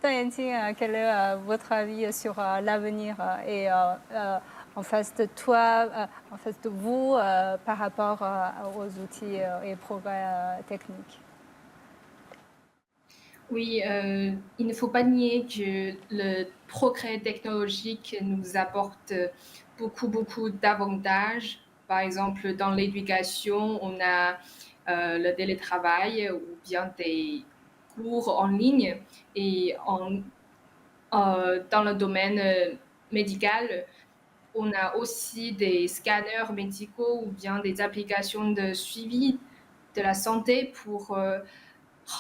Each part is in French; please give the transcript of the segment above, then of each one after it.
Dan Yanqing, quel est votre avis sur l'avenir et en face de toi, en face de vous, par rapport aux outils et progrès techniques? Oui, il ne faut pas nier que le progrès technologique nous apporte beaucoup, beaucoup d'avantages. Par exemple, dans l'éducation, on a le télétravail ou bien des cours en ligne et dans le domaine médical, on a aussi des scanners médicaux ou bien des applications de suivi de la santé pour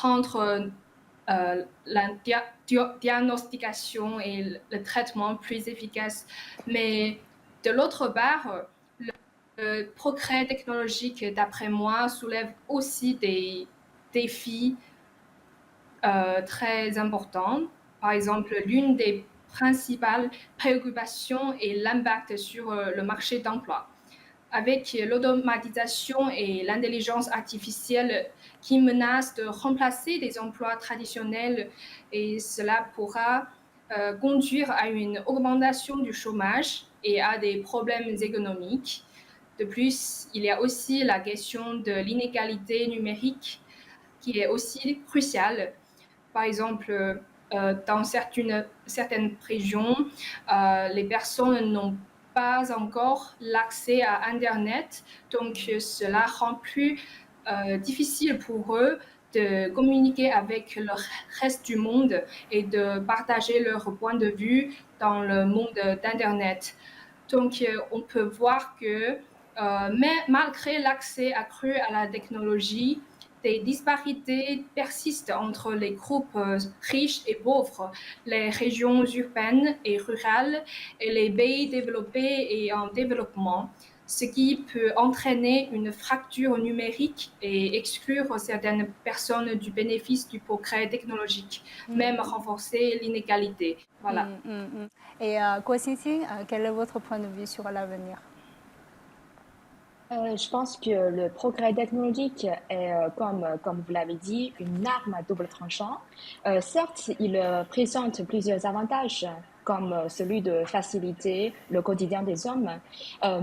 rendre la diagnostication et le traitement plus efficace. Mais de l'autre part, le progrès technologique, d'après moi, soulève aussi des défis très importants. Par exemple, l'une des principales préoccupations est l'impact sur le marché d'emploi. Avec l'automatisation et l'intelligence artificielle qui menacent de remplacer des emplois traditionnels, et cela pourra conduire à une augmentation du chômage et à des problèmes économiques. De plus, il y a aussi la question de l'inégalité numérique qui est aussi cruciale. Par exemple, dans certaines régions, les personnes n'ont pas encore l'accès à Internet, donc cela rend plus difficile pour eux de communiquer avec le reste du monde et de partager leur point de vue dans le monde d'Internet. Donc, on peut voir que mais malgré l'accès accru à la technologie, des disparités persistent entre les groupes riches et pauvres, les régions urbaines et rurales et les pays développés et en développement, ce qui peut entraîner une fracture numérique et exclure certaines personnes du bénéfice du progrès technologique, même renforcer l'inégalité. Voilà. Et Guo Xingxing, quel est votre point de vue sur l'avenir? Je pense que le progrès technologique est, comme vous l'avez dit, une arme à double tranchant. Certes, il présente plusieurs avantages, comme celui de faciliter le quotidien des hommes,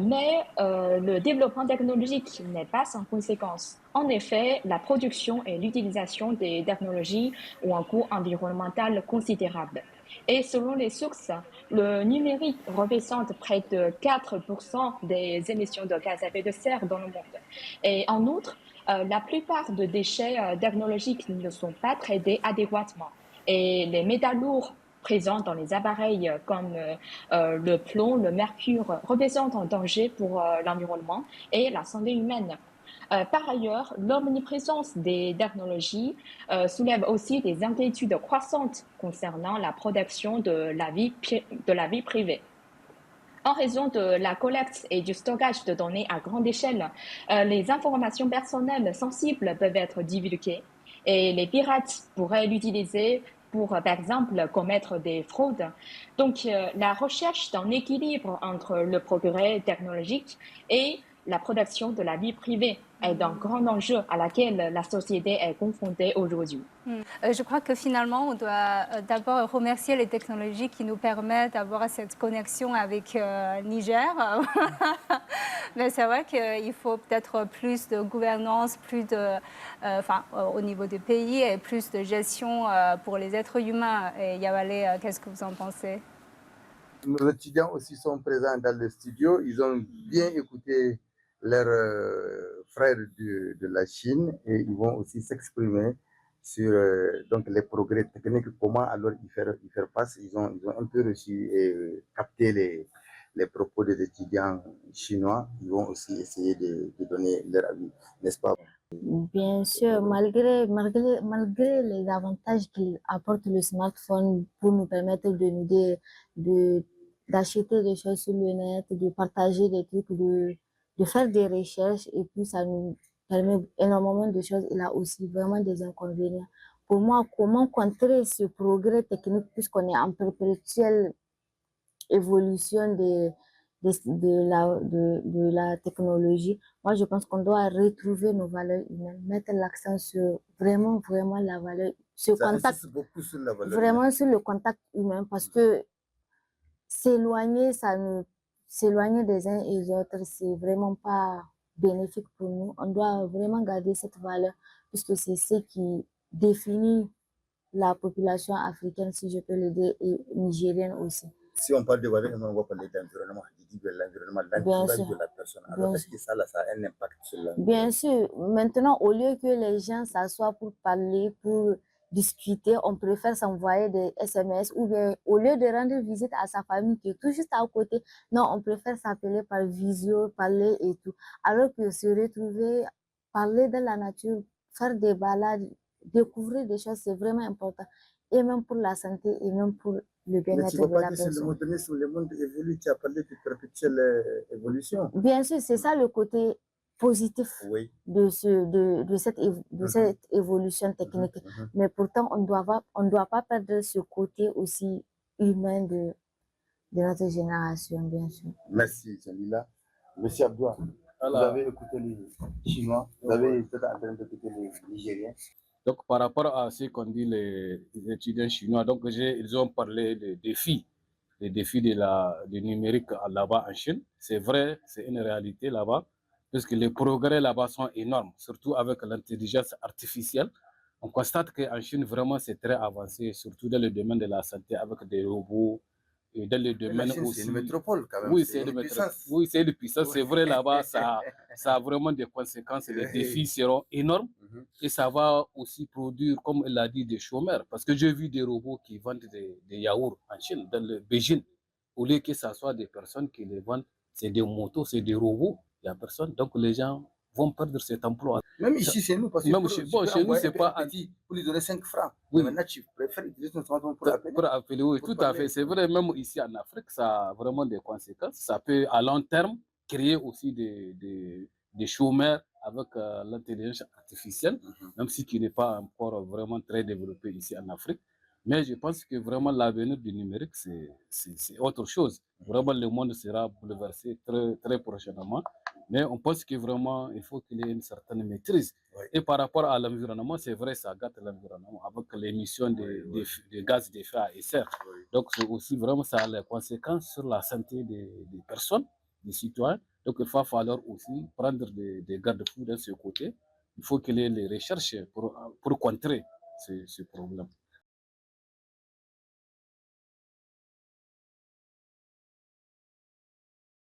mais le développement technologique n'est pas sans conséquences. En effet, la production et l'utilisation des technologies ont un coût environnemental considérable. Et selon les sources, le numérique représente près de 4% des émissions de gaz à effet de serre dans le monde. Et en outre, la plupart des déchets technologiques ne sont pas traités adéquatement. Et les métaux lourds présents dans les appareils comme le plomb, le mercure représentent un danger pour l'environnement et la santé humaine. Par ailleurs, l'omniprésence des technologies soulève aussi des inquiétudes croissantes concernant la protection de la vie privée. En raison de la collecte et du stockage de données à grande échelle, les informations personnelles sensibles peuvent être divulguées et les pirates pourraient l'utiliser pour, par exemple, commettre des fraudes. Donc, la recherche d'un équilibre entre le progrès technologique et la protection de la vie privée est un grand enjeu à laquelle la société est confrontée aujourd'hui. Je crois que finalement, on doit d'abord remercier les technologies qui nous permettent d'avoir cette connexion avec Niger. Mais c'est vrai qu'il faut peut-être plus de gouvernance, plus de, au niveau du pays et plus de gestion pour les êtres humains. Et Yawale, qu'est-ce que vous en pensez? Nos étudiants aussi sont présents dans le studio. Ils ont bien écouté leurs frères de la Chine et ils vont aussi s'exprimer sur donc les progrès techniques, comment alors y faire face. Ils ont un peu reçu et capté les propos des étudiants chinois. Ils vont aussi essayer de donner leur avis, n'est-ce pas? Bien sûr, malgré les avantages qu'il apporte le smartphone pour nous permettre de, d'acheter des choses sur le net, de partager des trucs, de faire des recherches et puis ça nous permet énormément de choses. Il a aussi vraiment des inconvénients. Pour moi, comment contrer ce progrès technique puisqu'on est en perpétuelle évolution de la technologie. Moi, je pense qu'on doit retrouver nos valeurs humaines, mettre l'accent sur vraiment la valeur ce Ça contact, insiste beaucoup sur la valeur vraiment humaine. sur le contact humain, parce que s'éloigner des uns et des autres, c'est vraiment pas bénéfique pour nous. On doit vraiment garder cette valeur, puisque c'est ce qui définit la population africaine, si je peux le dire, et nigérienne aussi. Si on parle de valeur humaine, on va parler d'environnement, de l'environnement, Bien l'entourage sûr, de la personne. bien Alors, est-ce sûr. que ça, là, ça a un impact sur Bien l'environnement? sûr, maintenant, au lieu que les gens s'assoient pour parler, pour discuter, on préfère s'envoyer des SMS ou bien au lieu de rendre visite à sa famille qui est tout juste à côté, non, on préfère s'appeler par visio, parler et tout. Alors que se retrouver, parler dans la nature, faire des balades, découvrir des choses, c'est vraiment important. Et même pour la santé et même pour le Mais tu ne bien-être vois de pas la que c'est le personne. modernisme, le monde évolue, tu as parlé de perpétuelle évolution. Bien sûr, c'est ça le côté positif Oui. de cette évolution technique. Mais pourtant, on doit pas perdre ce côté aussi humain de notre génération, bien sûr. Merci, Jalila. Monsieur Abdoua, vous Voilà. avez écouté les Chinois, vous avez été en train d'écouter les Nigériens. Donc, par rapport à ce qu'ont dit les étudiants chinois, donc ils ont parlé des défis du numérique là-bas en Chine. C'est vrai, c'est une réalité là-bas, puisque les progrès là-bas sont énormes, surtout avec l'intelligence artificielle. On constate qu'en Chine, vraiment, c'est très avancé, surtout dans le domaine de la santé, avec des robots, et dans le La domaine Chine, c'est aussi. une métropole quand même, Oui, c'est c'est une puissance. oui, c'est une puissance. C'est vrai, là-bas, ça a vraiment des conséquences. Les défis seront énormes. Et ça va aussi produire, comme elle l'a dit, des chômeurs. Parce que j'ai vu des robots qui vendent des yaourts en Chine, dans le Beijing. Au lieu que ce soit des personnes qui les vendent, c'est des motos, c'est des robots, il n'y a personne. Donc les gens vont perdre cet emploi. Même ici, c'est nous, parce que Même tu bon, peux chez nous, envoyer c'est pas. un petit pour lui donner 5 francs. Oui. Mais maintenant, tu préfères utiliser ton smartphone pour appeler. Pour appeler, oui, pour tout à parler. fait. C'est vrai, même ici en Afrique, ça a vraiment des conséquences. Ça peut, à long terme, créer aussi des chômeurs avec l'intelligence artificielle, même si qui n'est pas encore vraiment très développé ici en Afrique. Mais je pense que vraiment l'avenir du numérique, c'est autre chose. Vraiment, le monde sera bouleversé très, très prochainement. Mais on pense que vraiment, il faut qu'il y ait une certaine maîtrise. Oui. Et par rapport à l'environnement, c'est vrai, ça gâte l'environnement avec l'émission de gaz à effet de serre. Oui. Donc, c'est aussi vraiment, ça a les conséquences sur la santé des personnes, des citoyens. Donc, il va falloir aussi prendre des garde-fous de ce côté. Il faut qu'il y ait les recherches pour contrer ce problème.